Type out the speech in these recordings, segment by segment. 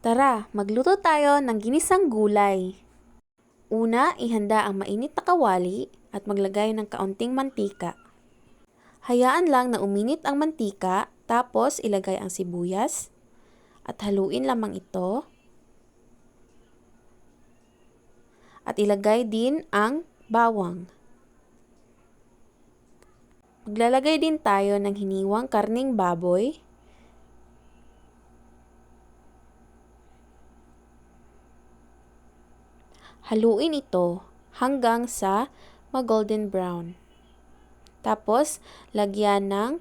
Tara, magluto tayo ng ginisang gulay. Una, ihanda ang mainit na kawali at maglagay ng kaunting mantika. Hayaan lang na uminit ang mantika, tapos ilagay ang sibuyas at haluin lamang ito. At ilagay din ang bawang. Maglalagay din tayo ng hiniwang karning baboy. Haluin ito hanggang sa mag-golden brown. Tapos, lagyan ng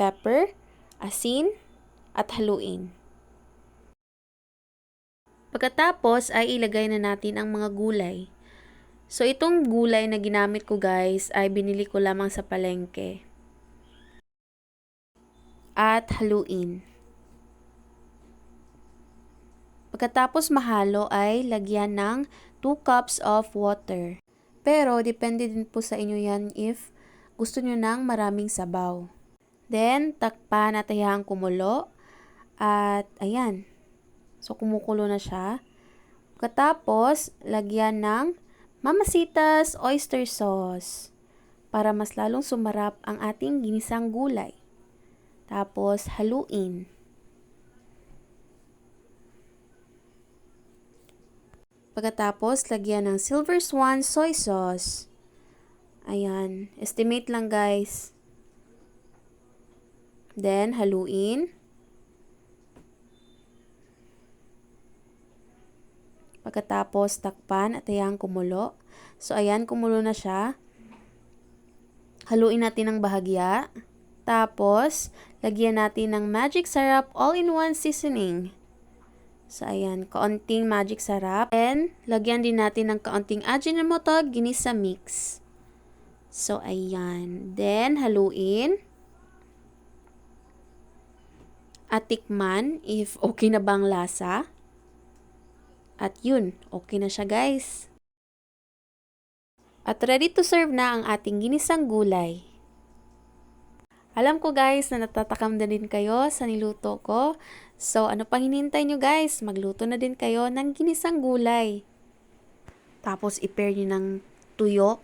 pepper, asin, at haluin. Pagkatapos ay ilagay na natin ang mga gulay. So, itong gulay na ginamit ko guys ay binili ko lamang sa palengke. At haluin. Pagkatapos mahalo ay lagyan ng 2 cups of water. Pero, depende din po sa inyo yan if gusto nyo ng maraming sabaw. Then, takpan at hayaan kumulo. At, ayan. So, kumukulo na siya. Pagkatapos, lagyan ng Mamasitas oyster sauce para mas lalong sumarap ang ating ginisang gulay. Tapos, haluin. Pagkatapos, lagyan ng Silver Swan soy sauce. Ayan. Estimate lang guys. Then, haluin. Pagkatapos, takpan at hayaan kumulo. So, ayan, kumulo na siya. Haluin natin ng bahagya. Tapos, lagyan natin ng magic sarap all-in-one seasoning. So, ayan, kaunting magic sarap. And, lagyan din natin ng kaunting Ajinomoto ginisa mix. So, ayan. Then, haluin. At tikman if okay na bang lasa. At yun, okay na siya guys. At ready to serve na ang ating ginisang gulay. Alam ko guys na natatakam na din kayo sa niluto ko. So ano pang hinihintay nyo guys? Magluto na din kayo ng ginisang gulay. Tapos i-pair nyo ng tuyo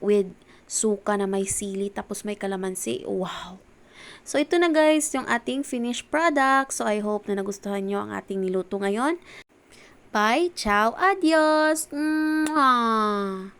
with suka na may sili tapos may kalamansi. Wow! So ito na guys yung ating finished product. So I hope na nagustuhan nyo ang ating niluto ngayon. Bye! Ciao! Adios! Mwah!